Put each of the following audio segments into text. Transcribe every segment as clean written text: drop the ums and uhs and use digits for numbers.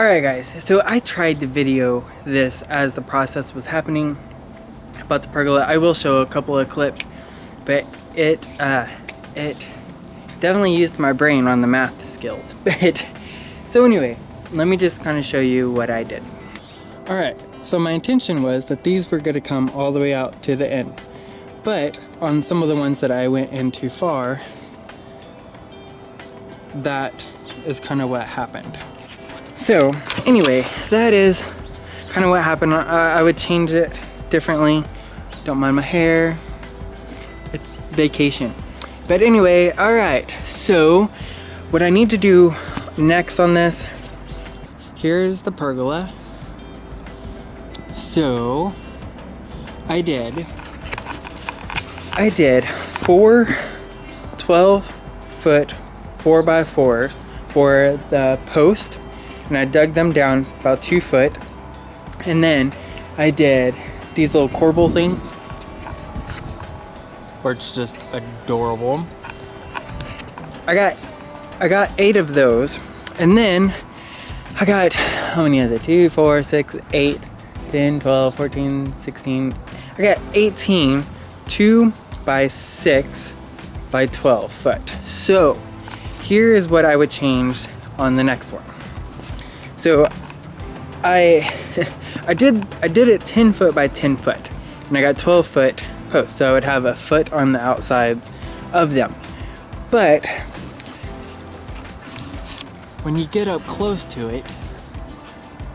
Alright guys, so I tried to video this as the process was happening about the pergola. I will show a couple of clips, but it definitely used my brain on the math skills. But so anyway, let me just kind of show you what I did. Alright, so my intention was that these were going to come all the way out to the end. But on some of the ones that I went in too far, that is kind of what happened. So anyway, that is kind of what happened. I would change it differently. Don't mind my hair. It's vacation. But anyway, alright. So what I need to do next on this, here's the pergola. So I did 4 12-foot 4x4s for the post. And I dug them down about 2 foot, and then I did these little corbel things, which is just adorable. I got 8 of those, and then I got, how many is it? 2, 4, 6, 8, 10, 12, 14, 16. I got 18 2x6 by 12 foot. So here is what I would change on the next one. So I did it 10 foot by 10 foot, and I got 12 foot posts, so I would have a foot on the outsides of them. But when you get up close to it,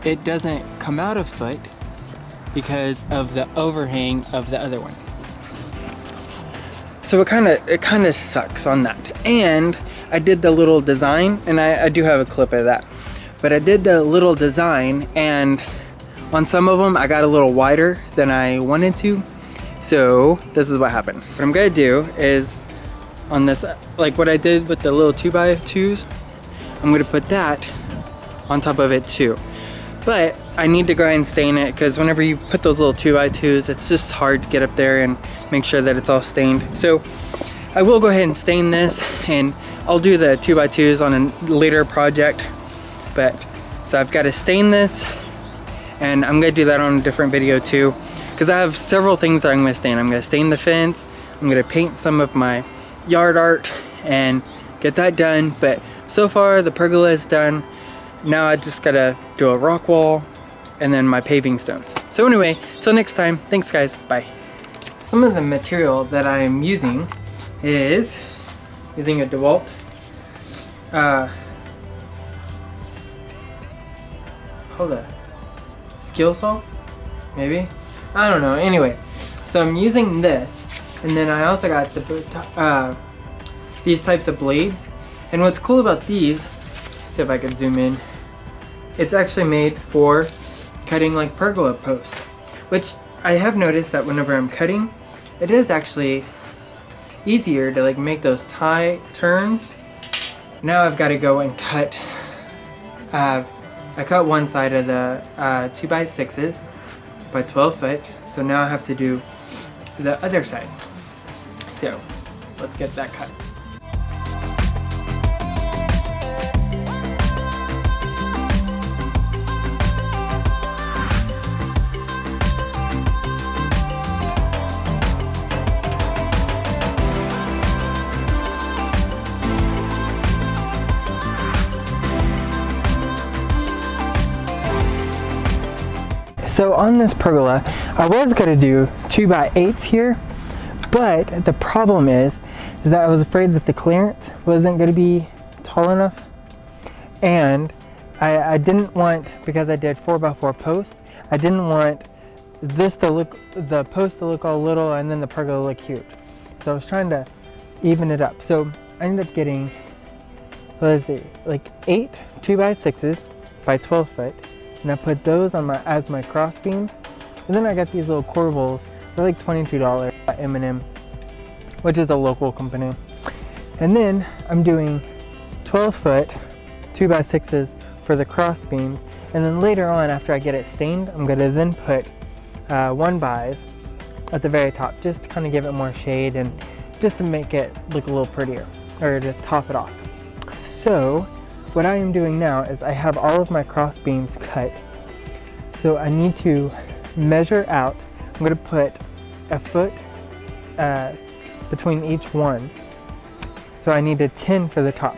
it doesn't come out a foot because of the overhang of the other one. So it kind of sucks on that. And I did the little design, and I do have a clip of that. But I did the little design, and on some of them I got a little wider than I wanted to. So this is what happened. What I'm gonna do is on this, like what I did with the little 2x2s, I'm gonna put that on top of it too. But I need to go ahead and stain it, because whenever you put those little 2x2s, it's just hard to get up there and make sure that it's all stained. So I will go ahead and stain this, and I'll do the 2x2s on a later project. But so I've got to stain this, and I'm going to do that on a different video too, because I have several things that I'm going to stain. I'm going to stain the fence, I'm going to paint some of my yard art and get that done. But so far the pergola is done. Now I just got to do a rock wall and then my paving stones. So anyway, till next time, thanks guys, bye. Some of the material that I'm using is using a DeWalt called a skill saw, maybe, I don't know. Anyway, so I'm using this, and then I also got the these types of blades. And what's cool about these, see if I can zoom in, it's actually made for cutting like pergola posts, which I have noticed that whenever I'm cutting, it is actually easier to like make those tight turns. Now I've got to go and cut I cut one side of the 2x6s by 12 foot, so now I have to do the other side. So let's get that cut. So on this pergola, I was going to do 2x8s here, but the problem is that I was afraid that the clearance wasn't going to be tall enough, and I didn't want, because I did 4x4 posts, I didn't want this to look, the post to look all little and then the pergola look huge. So I was trying to even it up. So I ended up getting, let's see, like 8 2x6s by 12 foot. And I put those on as my cross beams, and then I got these little corbels. They're like $22 at M&M, which is a local company. And then I'm doing 12 foot 2x6s for the cross beams, and then later on, after I get it stained, I'm gonna then put 1x's at the very top, just to kind of give it more shade and just to make it look a little prettier, or to top it off. So what I am doing now is I have all of my cross beams cut. So I need to measure out. I'm going to put a foot between each one. So I need a 10 for the top.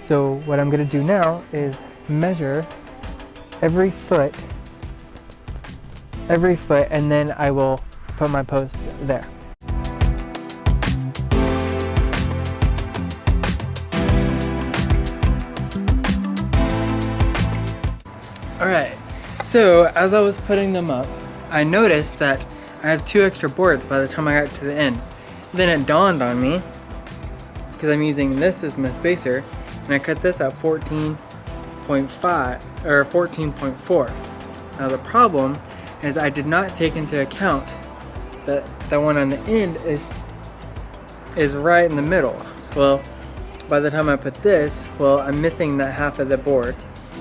So what I'm going to do now is measure every foot, and then I will put my post there. Alright, so as I was putting them up, I noticed that I have 2 extra boards by the time I got to the end. Then it dawned on me, because I'm using this as my spacer, and I cut this at 14.5 or 14.4. Now the problem is I did not take into account that the one on the end is right in the middle. Well, by the time I put this, well, I'm missing that half of the board.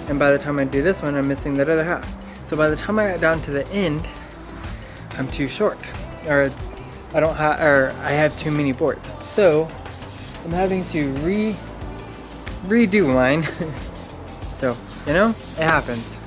And by the time I do this one, I'm missing that other half. So by the time I got down to the end, I'm too short, or I have too many boards. So I'm having to redo mine. So, you know, it happens.